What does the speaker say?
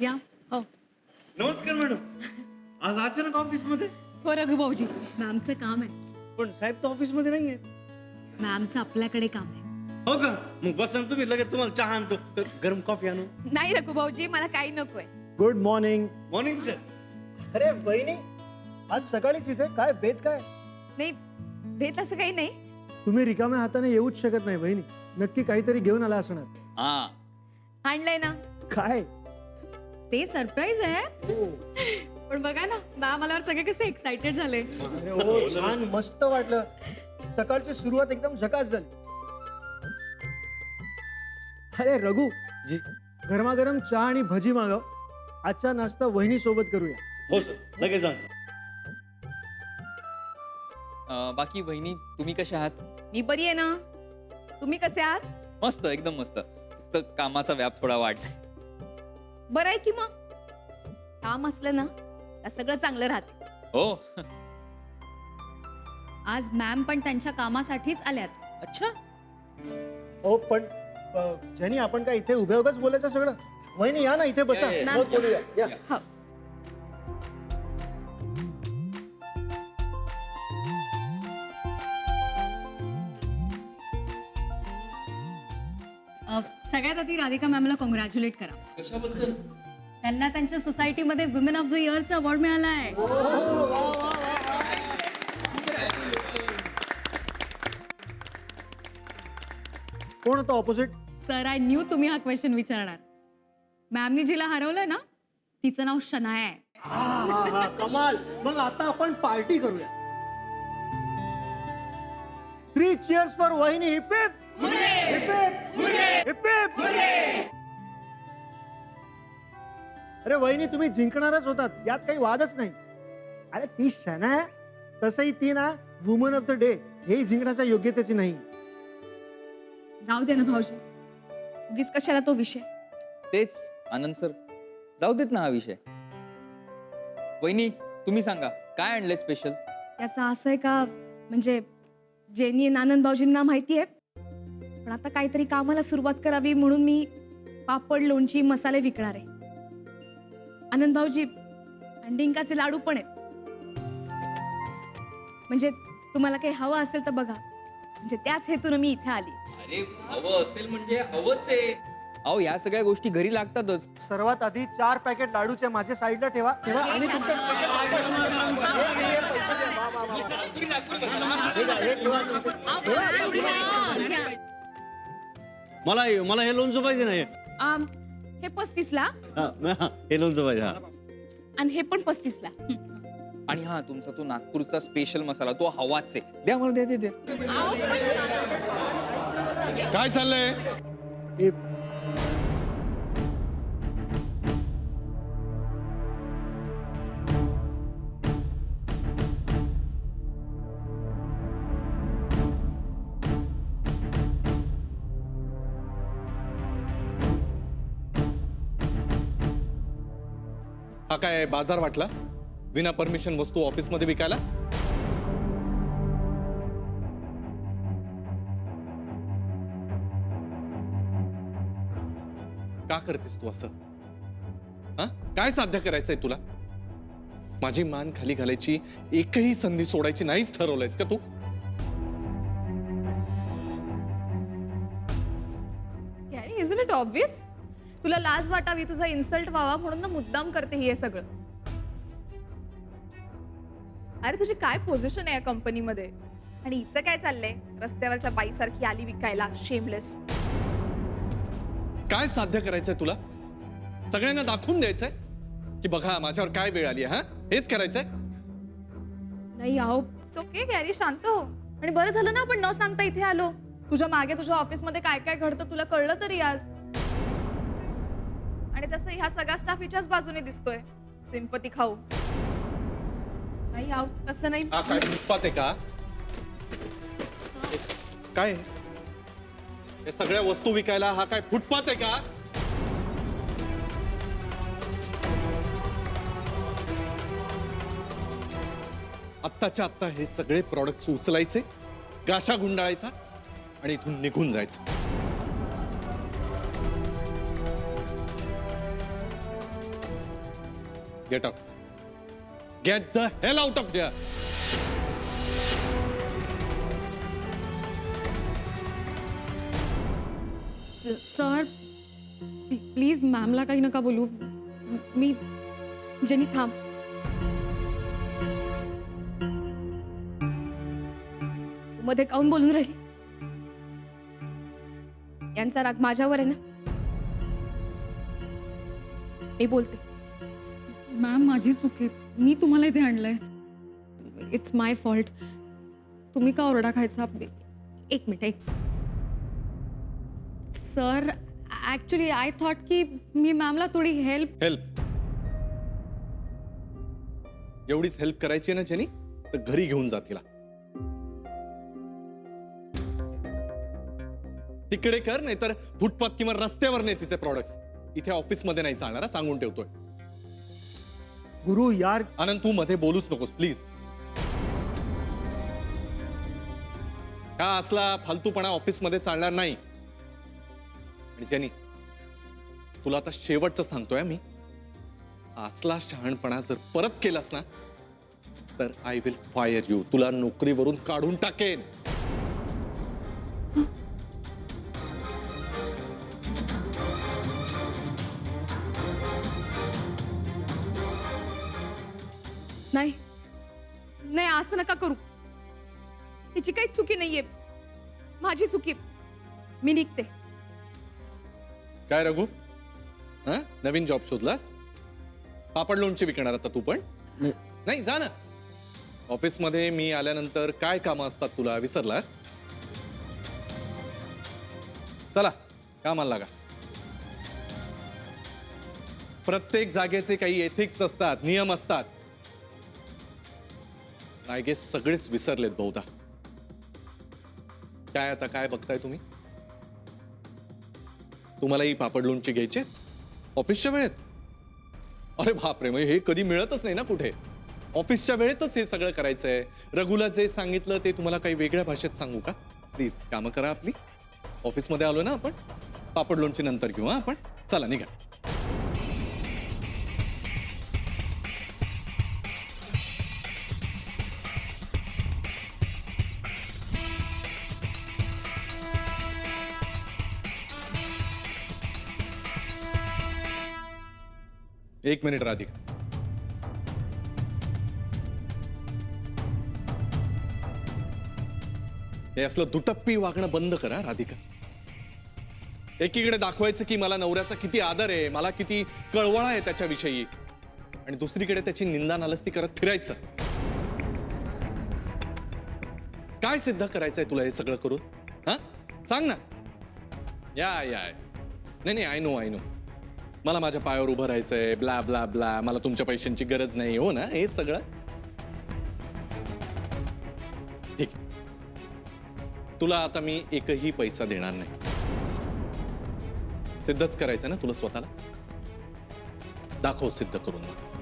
या हो नमस्कार मॅडम. आज अचानक ऑफिस मध्ये? हो रघु भाऊजी, मॅमचं काम आहे. पण साहेब तर ऑफिस मध्ये नाहीये. मॅमचं आपल्याकडे काम आहे. हो का? मग बसा ना तुम्ही, लगेच तुम्हाला चहा आणतो. गरम कॉफी आणू? नाही रघु भाऊजी, मला काही नकोय. Good morning. Morning sir. अरे वहिनी, आज सकाळीच इथे काय बेत काय? नाही भेट असं काही नाही. तुम्ही रिकाम्या हाताने येऊच शकत नाही वहिनी. नक्की काहीतरी घेऊन आला असणार. हा आणलंय ना. काय? ते सरप्राईज आहे. पण बघा ना, मॅम आल्यावर सगळे कसे एक्साइटेड झाले. अरे हो, छान मस्त वाटलं. सकाळची सुरुवात एकदम झकास झाली. अरे रघु जी. गरमागरम चहा आणि भजी मागव. आजचा नाश्ता वहिनी सोबत करूया. हो सर, लगेच आणतो. बाकी वहिनी तुम्ही कशा आहात? मी बरी आहे ना. तुम्ही कसे आहात? मस्त, एकदम मस्त. फक्त कामाचा व्याप थोडा वाढलाय. बरं आहे की मग. काम असलं ना का सगळं चांगलं राहते. हो. आज मॅम पण त्यांच्या कामासाठीच आल्यात. अच्छा. हो पण जेनी, आपण काय इथे उभे उभेच बोलायचं सगळं? वहिनी या ना इथे बसा. या, या, मग बोलूया. या. हो. सगळ्यात आधी राधिका मॅमला कॉंग्रॅच्युलेट करा. कशाबद्दल? त्यांना त्यांच्या सोसायटीमध्ये वुमेन ऑफ द इयरचा अवॉर्ड मिळाला आहे. कोण होतं ऑपोजिट? सर, आय न्यू तुम्ही हा क्वेश्चन विचारणार. मॅमनी जिला हरवलंय ना, तिचं नाव शनाया आहे. हा कमाल. मग आता आपण पार्टी करूया. 3 cheers फॉर वहिनी. Heap heap. Heap heap. Heap heap. अरे वहिनी, तुम्ही जिंकणारच होतात, यात काही वादच नाही. अरे ती शना आहे, तसंही ती ना वुमन ऑफ द डे हे जिंकण्याच्या योग्यतेची नाही. जाऊ दे ना भाऊजी, उगीच कशाला तो विषय. तेच आनंद सर, जाऊ देत ना हा विषय. वहिनी तुम्ही सांगा, काय आणलंय स्पेशल? त्याचं असं आहे का, म्हणजे जेनी आणि आनंद भाऊजींना माहिती आहे, पण आता काहीतरी कामाला सुरुवात करावी म्हणून मी पापड, लोणची, मसाले विकणार आहे. आनंद भाऊजी, आणि डिंकाचे लाडू पण आहेत. म्हणजे तुम्हाला काही हवं असेल तर बघा. म्हणजे त्याच हेतून मी इथे आली. अरे हवं असेल म्हणजे हवंच आहे. अहो या सगळ्या गोष्टी घरी लागतातच. सर्वात आधी 4 पॅकेट लाडूचे माझे साईडला ठेवा ठेवा आणि तुमचं स्पेशल मला हे लोणचं पाहिजे नाही. हे 35ला हे लोणचं पाहिजे. हा. आणि हे पण 35ला. आणि हा तुमचा तो नागपूरचा स्पेशल मसाला तो हवाच आहे. द्या मला, द्या द्या. काय चाललंय? हा काय बाजार वाटला? विना परमिशन वस्तू ऑफिस मध्ये विकायला? का करतेस तू असं? हा, काय साध्य करायचंय तुला? माझी मान खाली घालायची एकही संधी सोडायची नाहीच ठरवलंयस का तू? Isn't it obvious? तुला लाज वाटावी, तुझा इन्सल्ट व्हावा म्हणून ना मुद्दाम करते हे सगळं. अरे तुझी काय पोझिशन आहे या कंपनीमध्ये? आणि हिचं काय चाललंय? रस्त्यावरच्या बाईसारखी आली विकायला, शेमलेस. काय साध्य करायचंय तुला? सगळ्यांना दाखवून द्यायचंय की बघा माझ्यावर काय वेळ आली? हा, हेच करायचंय? नाही आहो, ओके गॅरी, शांत हो. आणि बरं झालं ना आपण न सांगता इथे आलो. तुझ्या मागे तुझ्या ऑफिसमध्ये काय काय घडतं तुला कळलं तरी आज. आणि तसं ह्या सगळा स्टाफ हिच्याच बाजूने दिसतोय, सिंपती खाऊ. नाही आहो, तसं नाही. हा काय फुटपाथ आहे का? काय हे सगळ्या वस्तू विकायला हा काय फुटपाथ आहे का? आत्ताच्या आत्ता हे सगळे प्रॉडक्ट्स उचलायचे, गाशा गुंडाळायचा आणि इथून निघून जायचं. Get out. Get the hell out of here. Sir please मॅमला काही नका बोलू. मी जेनी थांब. तू मध्ये काऊन बोलून राहिली? यांचा राग माझ्यावर आहे ना? मी बोलते. मॅम माझी चूक आहे. मी तुम्हाला इथे आणलंय. It's my fault. तुम्ही का ओरडा खायचा? एक मिनिट एक. सर ऍक्च्युली आय थॉट की मी मॅमला थोडी हेल्प. हेल्प? एवढीच हेल्प करायची आहे ना जेनी, तर घरी घेऊन जा तिला. तिकडे कर, नाहीतर फुटपाथ किंवा रस्त्यावर नाही तिचे प्रॉडक्ट्स. इथे ऑफिसमध्ये नाही चालणार हा, सांगून ठेवतोय. गुरु यार, आनंद तू मध्ये बोलूच नकोस प्लीज. हा असला फालतूपणा ऑफिसमध्ये चालणार नाही. आणि जेनी, तुला आता शेवटचं सांगतोय मी, असला शहाणपणा जर परत केलास ना तर आय विल फायर यू. तुला नोकरीवरून काढून टाकेन. नाही नाही, असं नका करू. तिची काही चुकी नाहीये, माझी चुकी. मी निघते. काय रघु, हा नवीन जॉब शोधलास? पापड लोणची विकणार आता तू पण? नाही जा ना. ऑफिसमध्ये मी आल्यानंतर काय कामं असतात तुला, विसरलास? चला कामाला लागा. प्रत्येक जागेचे काही एथिक्स असतात, नियम असतात. आय गेस सगळेच विसरलेत बहुधा. काय आता काय बघताय तुम्ही? तुम्हालाही पापड लोणची घ्यायचे ऑफिसच्या वेळेत? अरे बापरे, म्हणजे हे कधी मिळतच नाही ना कुठे. ऑफिसच्या वेळेतच हे सगळं करायचंय. रघुला जे सांगितलं ते तुम्हाला काही वेगळ्या भाषेत सांगू का? प्लीज कामं करा आपली. ऑफिसमध्ये आलो ना आपण, पापड लोणची नंतर घेऊ हा आपण. चला निघा. एक मिनिट राधिका. हे असलं दुटप्पी वागणं बंद करा राधिका. एकीकडे दाखवायचं की मला नवऱ्याचा किती आदर आहे, मला किती कळवळा आहे त्याच्याविषयी, आणि दुसरीकडे त्याची निंदा नालस्ती करत फिरायचं. काय सिद्ध करायचंय तुला हे सगळं करून? हा सांग ना. या नाही आय नो. मला माझ्या पायावर उभं राहायचंय, ब्ला ब्ला ब्ला. मला तुमच्या पैशांची गरज नाही, हो ना? हे सगळं ठीक. तुला आता मी एकही पैसा देणार नाही. सिद्धच करायचं ना तुला स्वतःला? दाखव सिद्ध करून मला.